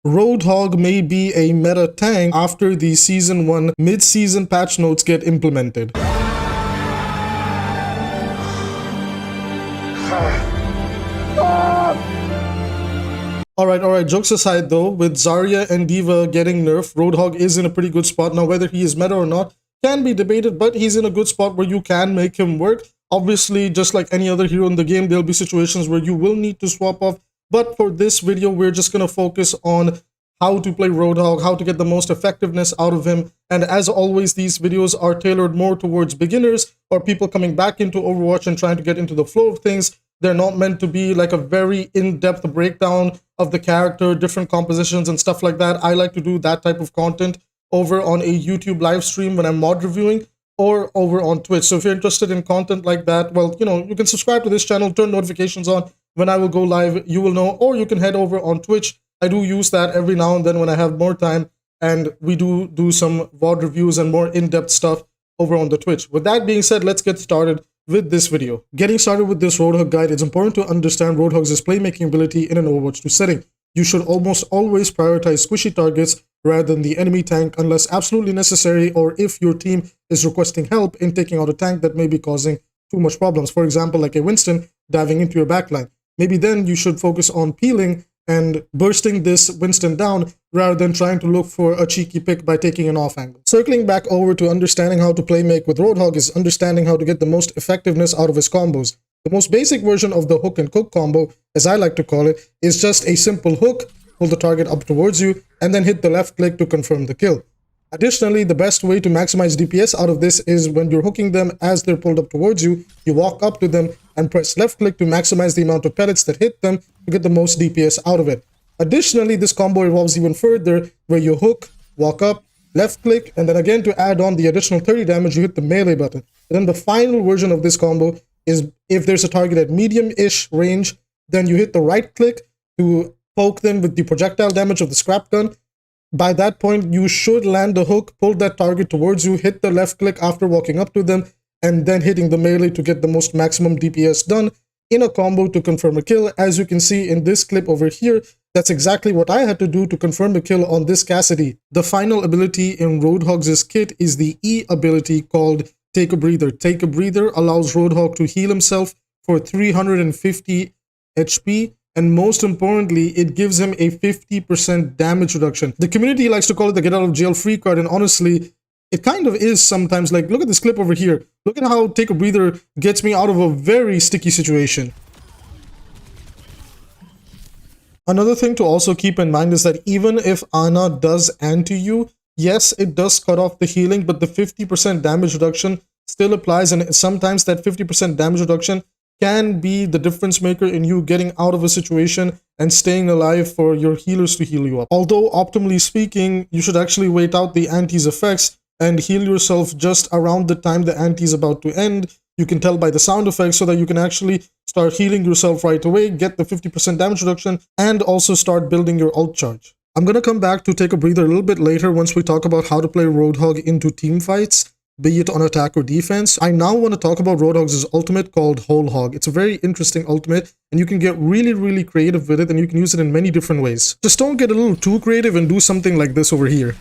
Roadhog may be a meta tank after the Season 1 mid-season patch notes get implemented. Alright, jokes aside though, with Zarya and D.Va getting nerfed, Roadhog is in a pretty good spot. Now whether he is meta or not can be debated, but he's in a good spot where you can make him work. Obviously, just like any other hero in the game, there'll be situations where you will need to swap off, but for this video, we're just going to focus on how to play Roadhog, how to get the most effectiveness out of him, and as always, these videos are tailored more towards beginners or people coming back into Overwatch and trying to get into the flow of things. They're not meant to be like a very in-depth breakdown of the character, different compositions and stuff like that. I like to do that type of content over on a YouTube live stream when I'm mod reviewing, or over on Twitch. So if you're interested in content like that, well, you can subscribe to this channel, turn notifications on. When I will go live, you will know, or you can head over on Twitch. I do use that every now and then when I have more time, and we do some VOD reviews and more in-depth stuff over on the Twitch. With that being said, let's get started with this video. Getting started with this Roadhog guide, it's important to understand Roadhog's playmaking ability in an Overwatch 2 setting. You should almost always prioritize squishy targets rather than the enemy tank unless absolutely necessary, or if your team is requesting help in taking out a tank that may be causing too much problems. For example, like a Winston diving into your backline. Maybe then you should focus on peeling and bursting this Winston down rather than trying to look for a cheeky pick by taking an off angle. Circling back over to understanding how to play make with Roadhog is understanding how to get the most effectiveness out of his combos. The most basic version of the hook and cook combo, as I like to call it, is just a simple hook, pull the target up towards you, and then hit the left click to confirm the kill. Additionally, the best way to maximize DPS out of this is when you're hooking them as they're pulled up towards you, you walk up to them and press left click to maximize the amount of pellets that hit them to get the most DPS out of it. Additionally, this combo evolves even further where you hook, walk up, left click, and then again to add on the additional 30 damage, you hit the melee button. And then the final version of this combo is if there's a target at medium-ish range, then you hit the right click to poke them with the projectile damage of the scrap gun. By that point, you should land the hook, pull that target towards you, hit the left click after walking up to them, and then hitting the melee to get the most maximum DPS done in a combo to confirm a kill. As you can see in this clip over here, that's exactly what I had to do to confirm a kill on this Cassidy. The final ability in Roadhog's kit is the E ability called Take a Breather. Take a Breather allows Roadhog to heal himself for 350 HP. And most importantly, it gives him a 50% damage reduction. The community likes to call it the get out of jail free card, and honestly, it kind of is sometimes. Like, look at this clip over here. Look at how Take a Breather gets me out of a very sticky situation. Another thing to also keep in mind is that even if Ana does anti you, yes, it does cut off the healing, but the 50% damage reduction still applies, and sometimes that 50% damage reduction can be the difference maker in you getting out of a situation and staying alive for your healers to heal you up. Although, optimally speaking, you should actually wait out the anti's effects and heal yourself just around the time the anti is about to end. You can tell by the sound effects so that you can actually start healing yourself right away, get the 50% damage reduction, and also start building your ult charge. I'm gonna come back to Take a Breather a little bit later once we talk about how to play Roadhog into team fights, be it on attack or defense. I now want to talk about Roadhog's ultimate called Whole Hog. It's a very interesting ultimate, and you can get really creative with it, and you can use it in many different ways. Just don't get a little too creative and do something like this over here.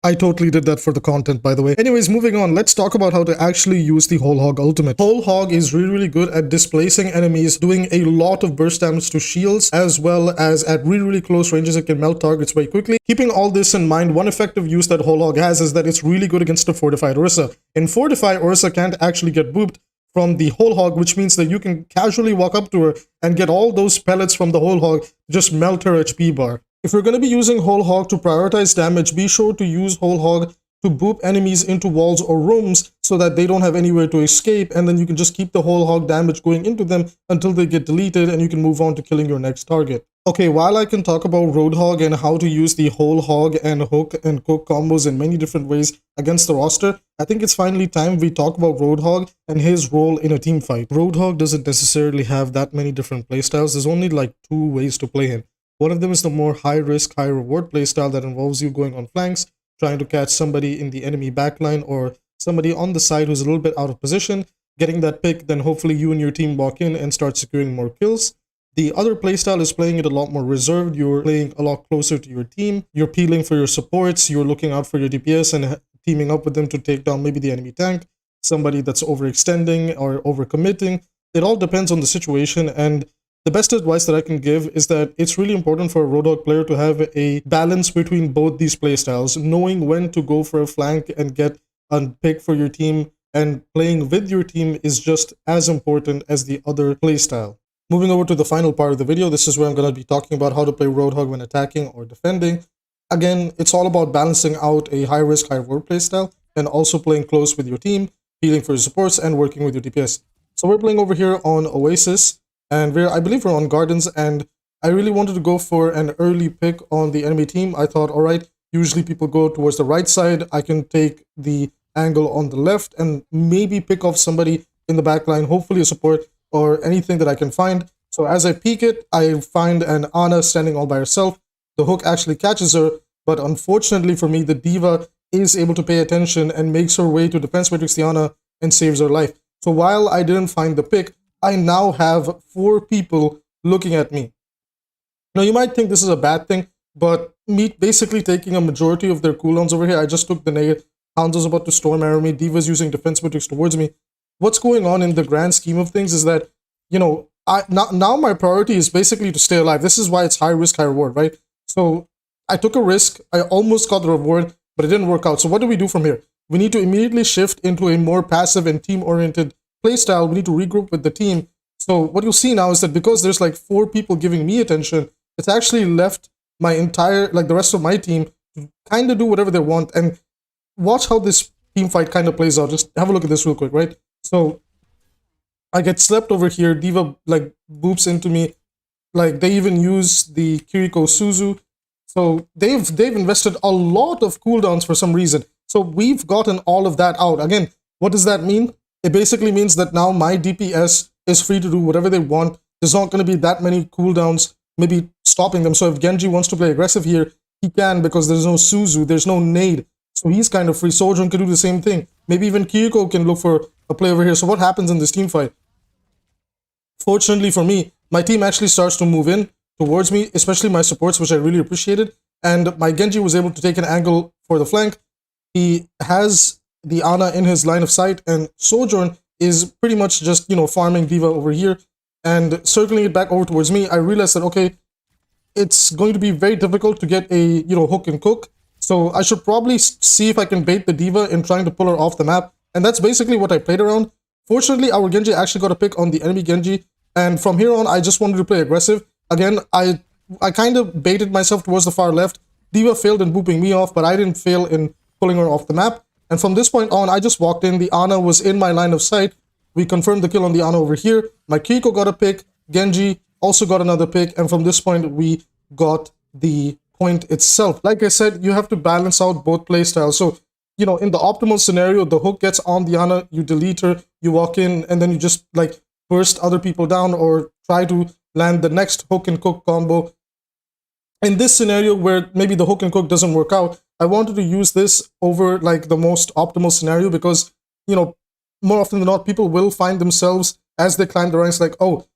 I totally did that for the content, by the way. Anyways, moving on, let's talk about how to actually use the Whole Hog ultimate. Whole Hog is really good at displacing enemies, doing a lot of burst damage to shields, as well as at really close ranges, it can melt targets very quickly. Keeping all this in mind, one effective use that Whole Hog has is that it's really good against a fortified Orisa. In Fortify, Orisa can't actually get booped from the Whole Hog, which means that you can casually walk up to her and get all those pellets from the Whole Hog, just melt her HP bar. If you're going to be using Whole Hog to prioritize damage, be sure to use Whole Hog to boop enemies into walls or rooms so that they don't have anywhere to escape, and then you can just keep the Whole Hog damage going into them until they get deleted and you can move on to killing your next target. Okay, while I can talk about Roadhog and how to use the Whole Hog and hook and cook combos in many different ways against the roster, I think it's finally time we talk about Roadhog and his role in a team fight. Roadhog doesn't necessarily have that many different playstyles. There's only like 2 ways to play him. One of them is the more high-risk, high-reward playstyle that involves you going on flanks, trying to catch somebody in the enemy backline or somebody on the side who's a little bit out of position, getting that pick, then hopefully you and your team walk in and start securing more kills. The other playstyle is playing it a lot more reserved. You're playing a lot closer to your team. You're peeling for your supports. You're looking out for your DPS and teaming up with them to take down maybe the enemy tank, somebody that's overextending or overcommitting. It all depends on the situation, and the best advice that I can give is that it's really important for a Roadhog player to have a balance between both these playstyles, knowing when to go for a flank and get a pick for your team, and playing with your team is just as important as the other playstyle. Moving over to the final part of the video, this is where I'm going to be talking about how to play Roadhog when attacking or defending. Again, it's all about balancing out a high-risk, high-reward playstyle and also playing close with your team, healing for your supports, and working with your DPS. So we're playing over here on Oasis, and I believe we're on Gardens, and I really wanted to go for an early pick on the enemy team. I thought, alright, usually people go towards the right side. I can take the angle on the left and maybe pick off somebody in the back line, hopefully a support or anything that I can find. So as I peek it, I find an Ana standing all by herself. The hook actually catches her, but unfortunately for me, the D.Va is able to pay attention and makes her way to Defense Matrix the Ana and saves her life. So while I didn't find the pick, I now have 4 people looking at me. Now you might think this is a bad thing, but me basically taking a majority of their cooldowns over here, I just took the negative. Hounds was about to storm arrow me, D.Va's using Defense Matrix towards me. What's going on in the grand scheme of things is that, you know, now my priority is basically to stay alive. This is why it's high risk, high reward, right? So I took a risk, I almost got the reward, but it didn't work out. So what do we do from here? We need to immediately shift into a more passive and team-oriented playstyle. We need to regroup with the team. So what you'll see now is that because there's like 4 people giving me attention, it's actually left my entire, like the rest of my team, to kind of do whatever they want. And watch how this team fight kind of plays out. Just have a look at this real quick, right? So I get slept over here. D.Va like boops into me. Like they even use the 𝐒𝐿𝐿. So they've invested a lot of cooldowns for some reason. So we've gotten all of that out. Again, what does that mean? It basically means that now my DPS is free to do whatever they want. There's not going to be that many cooldowns maybe stopping them. So if Genji wants to play aggressive here, he can, because there's no Suzu, there's no nade. So he's kind of free. Sojourn can do the same thing. Maybe even 𝐒𝐿𝐿 can look for a play over here. So what happens in this team fight? Fortunately for me, my team actually starts to move in towards me, especially my supports, which I really appreciated. And my Genji was able to take an angle for the flank. He has the Ana in his line of sight, and Sojourn is pretty much just, you know, farming D.Va over here and circling it back over towards me. I realized that, okay, it's going to be very difficult to get a, you know, hook and cook. So I should probably see if I can bait the D.Va in trying to pull her off the map. And that's basically what I played around. Fortunately, our Genji actually got a pick on the enemy Genji. And from here on, I just wanted to play aggressive. Again, I kind of baited myself towards the far left. D.Va failed in booping me off, but I didn't fail in pulling her off the map. And from this point on, I just walked in. The Ana was in my line of sight. We confirmed the kill on the Ana over here. My 𝐒𝐿𝐿 got a pick. Genji also got another pick. And from this point, we got the point itself. Like I said, you have to balance out both playstyles. So, you know, in the optimal scenario, the hook gets on the Ana, you delete her, you walk in, and then you just like burst other people down or try to land the next hook and cook combo. In this scenario where maybe the hook and cook doesn't work out, I wanted to use this over like the most optimal scenario because, you know, more often than not, people will find themselves as they climb the ranks like, oh,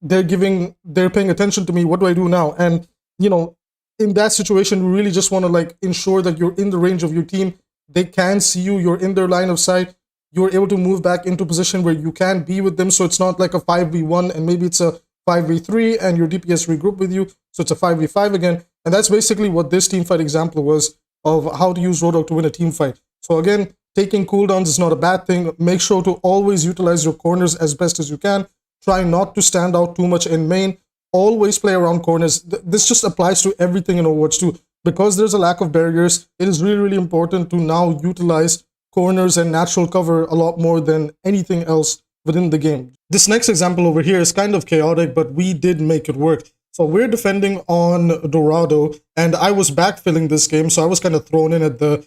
they're paying attention to me. What do I do now? And, you know, in that situation, we really just want to like ensure that you're in the range of your team. They can see you, you're in their line of sight. You're able to move back into a position where you can be with them. So it's not like a 5v1 and maybe it's a 5v3 and your DPS regroup with you. So it's a 5v5 again. And that's basically what this teamfight example was of how to use Roadhog to win a team fight. So again, taking cooldowns is not a bad thing. Make sure to always utilize your corners as best as you can. Try not to stand out too much in main. Always play around corners. This just applies to everything in Overwatch 2. Because there's a lack of barriers, it is really, really important to now utilize corners and natural cover a lot more than anything else within the game. This next example over here is kind of chaotic, but we did make it work. So we're defending on Dorado, and I was backfilling this game, so I was kind of thrown in at the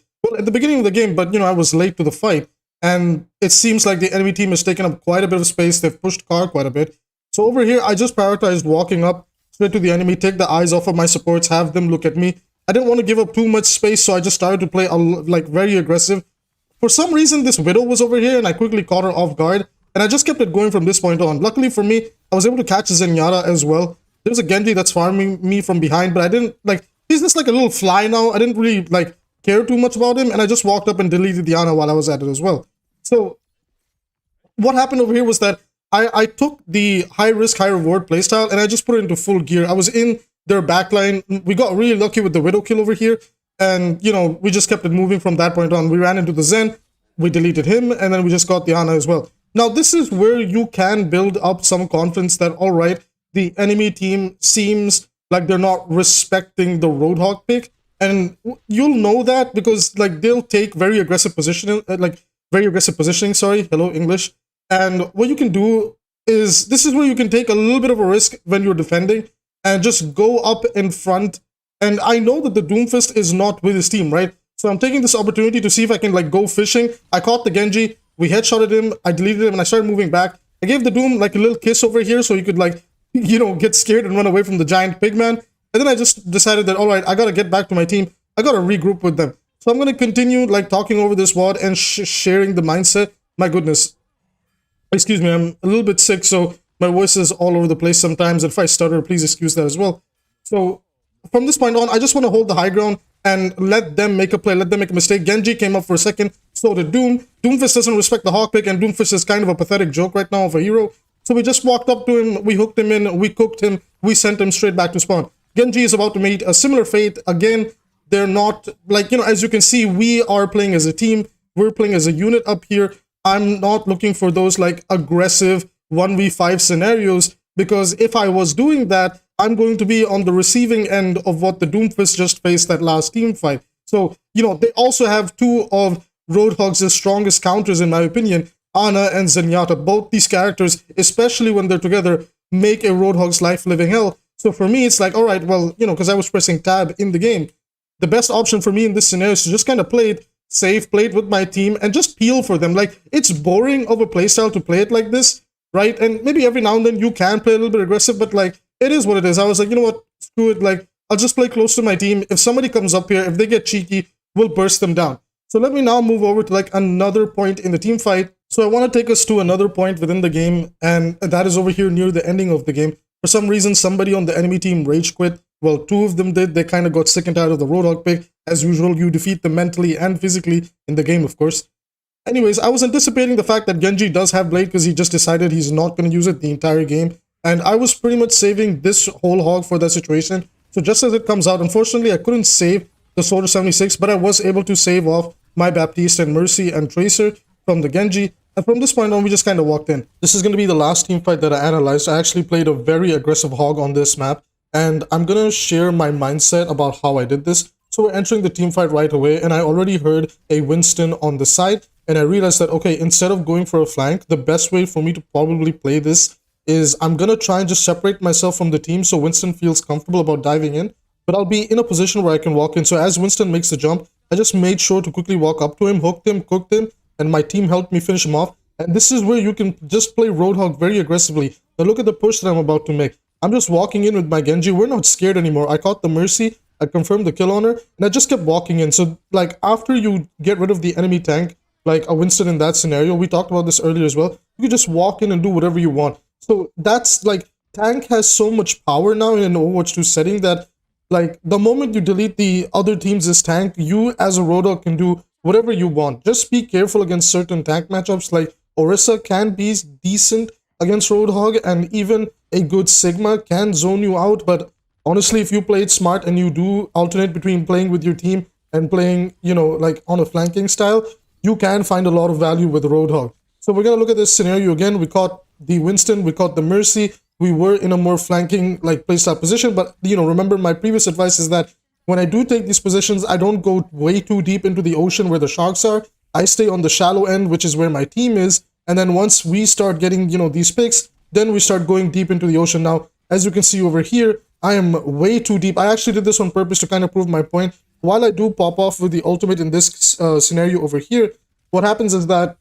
beginning of the game, but, you know, I was late to the fight. And it seems like the enemy team has taken up quite a bit of space. They've pushed car quite a bit. So over here, I just prioritized walking up straight to the enemy, take the eyes off of my supports, have them look at me. I didn't want to give up too much space, so I just started to play like very aggressive. For some reason, this Widow was over here, and I quickly caught her off guard, and I just kept it going from this point on. Luckily for me, I was able to catch Zenyatta as well. There's a Genji that's farming me from behind, but I didn't, like, he's just like a little fly now. I didn't really, like, care too much about him, and I just walked up and deleted the Ana while I was at it as well. So, what happened over here was that I took the high risk, high reward playstyle and I just put it into full gear. I was in their backline. We got really lucky with the Widow kill over here. And, you know, we just kept it moving from that point on. We ran into the Zen, we deleted him, and then we just got the Ana as well. Now, this is where you can build up some confidence that, all right, the enemy team seems like they're not respecting the Roadhog pick. And you'll know that because, like, they'll take very aggressive positioning, sorry, hello, English. And what you can do is, this is where you can take a little bit of a risk when you're defending and just go up in front. And I know that the Doomfist is not with his team, right? So I'm taking this opportunity to see if I can, like, go fishing. I caught the Genji, we headshotted him, I deleted him, and I started moving back. I gave the Doom, like, a little kiss over here so he could, like, you know, get scared and run away from the giant pigman. And then I just decided that, all right, I gotta get back to my team. I gotta regroup with them. So I'm gonna continue, like, talking over this WOD and sharing the mindset. My goodness. Excuse me, I'm a little bit sick, so my voice is all over the place sometimes. If I stutter, please excuse that as well. So from this point on, I just want to hold the high ground and let them make a play, let them make a mistake. Genji came up for a second, so did Doom. Doomfist doesn't respect the Hawk pick, and Doomfist is kind of a pathetic joke right now of a hero. So we just walked up to him, we hooked him in, we cooked him, we sent him straight back to spawn. Genji is about to meet a similar fate. Again, they're not, like, you know, as you can see, we are playing as a team. We're playing as a unit up here. I'm not looking for those, like, aggressive 1v5 scenarios, because if I was doing that, I'm going to be on the receiving end of what the Doomfist just faced that last team fight. So, you know, they also have two of Roadhog's strongest counters, in my opinion, Ana and Zenyatta. Both these characters, especially when they're together, make a Roadhog's life living hell. So for me, it's like, all right, well, you know, because I was pressing tab in the game, the best option for me in this scenario is to just kind of play it safe, play it with my team, and just peel for them. Like, it's boring of a playstyle to play it like this, right? And maybe every now and then you can play a little bit aggressive, but, like, it is what it is. I was like, you know what, screw it, like, I'll just play close to my team. If somebody comes up here, if they get cheeky, we'll burst them down. So let me now move over to, like, another point in the team fight. So I want to take us to another point within the game, and that is over here near the ending of the game. For some reason, somebody on the enemy team rage quit. Well, two of them did. They kind of got sick and tired of the Roadhog pick. As usual, you defeat them mentally and physically in the game, of course. Anyways, I was anticipating the fact that Genji does have Blade because he just decided he's not going to use it the entire game. And I was pretty much saving this whole hog for that situation. So just as it comes out, unfortunately, I couldn't save the Soldier 76, but I was able to save off my Baptiste and Mercy and Tracer from the Genji. And from this point on, we just kind of walked in. This is going to be the last team fight that I analyzed. I actually played a very aggressive hog on this map. And I'm going to share my mindset about how I did this. So we're entering the team fight right away, and I already heard a Winston on the side, and I realized that, okay, instead of going for a flank, the best way for me to probably play this is I'm going to try and just separate myself from the team so Winston feels comfortable about diving in, but I'll be in a position where I can walk in. So as Winston makes the jump, I just made sure to quickly walk up to him, hooked him, cooked him, and my team helped me finish him off. And this is where you can just play Roadhog very aggressively. Now look at the push that I'm about to make. I'm just walking in with my Genji. We're not scared anymore. I caught the Mercy. I confirmed the kill on her. And I just kept walking in. So, like, after you get rid of the enemy tank, like a Winston in that scenario, we talked about this earlier as well, you can just walk in and do whatever you want. So that's, like, tank has so much power now in an Overwatch 2 setting that, like, the moment you delete the other team's tank, you as a Roadhog can do whatever you want. Just be careful against certain tank matchups. Like, Orisa can be decent against Roadhog, and even a good Sigma can zone you out, but honestly, if you play it smart and you do alternate between playing with your team and playing, you know, like on a flanking style, you can find a lot of value with Roadhog. So we're going to look at this scenario again. We caught the Winston, we caught the Mercy, we were in a more flanking, like, playstyle position, but, you know, remember my previous advice is that when I do take these positions, I don't go way too deep into the ocean where the sharks are. I stay on the shallow end, which is where my team is, and then once we start getting, you know, these picks, then we start going deep into the ocean. Now, as you can see over here, I am way too deep. I actually did this on purpose to kind of prove my point. While I do pop off with the ultimate in this scenario over here, what happens is that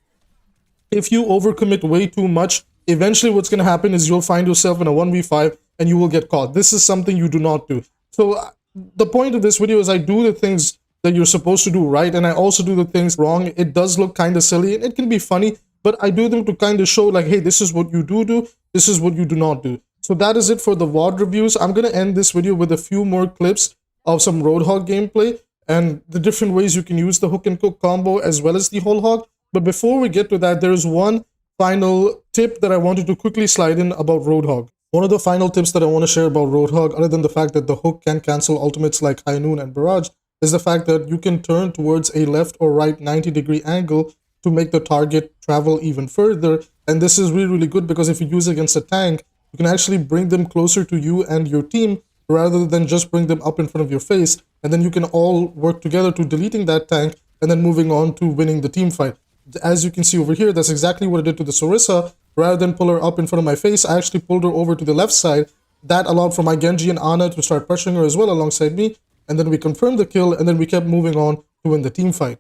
if you overcommit way too much, eventually what's going to happen is you'll find yourself in a 1v5 and you will get caught. This is something you do not do. So the point of this video is I do the things that you're supposed to do right, and I also do the things wrong. It does look kind of silly, and it can be funny, but I do them to kind of show like, hey, this is what you do, this is what you do not do. So that is it for the VOD reviews. I'm going to end this video with a few more clips of some Roadhog gameplay and the different ways you can use the hook and cook combo as well as the whole hog. But before we get to that, there's one final tip that I wanted to quickly slide in about Roadhog. One of the final tips that I want to share about Roadhog, other than the fact that the hook can cancel ultimates like High Noon and Barrage, is the fact that you can turn towards a left or right 90-degree angle to make the target travel even further. And this is really, really good because if you use it against a tank, you can actually bring them closer to you and your team rather than just bring them up in front of your face. And then you can all work together to deleting that tank and then moving on to winning the team fight. As you can see over here, that's exactly what I did to the Sarissa. Rather than pull her up in front of my face, I actually pulled her over to the left side. That allowed for my Genji and Ana to start pressuring her as well alongside me. And then we confirmed the kill, and then we kept moving on to win the team fight.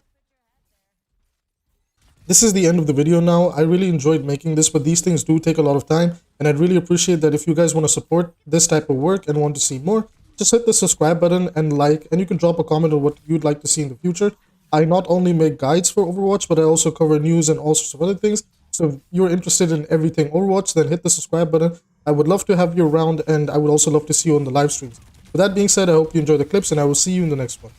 This is the end of the video now. I really enjoyed making this, but these things do take a lot of time, and I'd really appreciate that if you guys want to support this type of work and want to see more, just hit the subscribe button and like, and you can drop a comment on what you'd like to see in the future. I not only make guides for Overwatch, but I also cover news and all sorts of other things. So if you're interested in everything Overwatch, then hit the subscribe button. I would love to have you around, and I would also love to see you on the live streams. With that being said, I hope you enjoy the clips, and I will see you in the next one.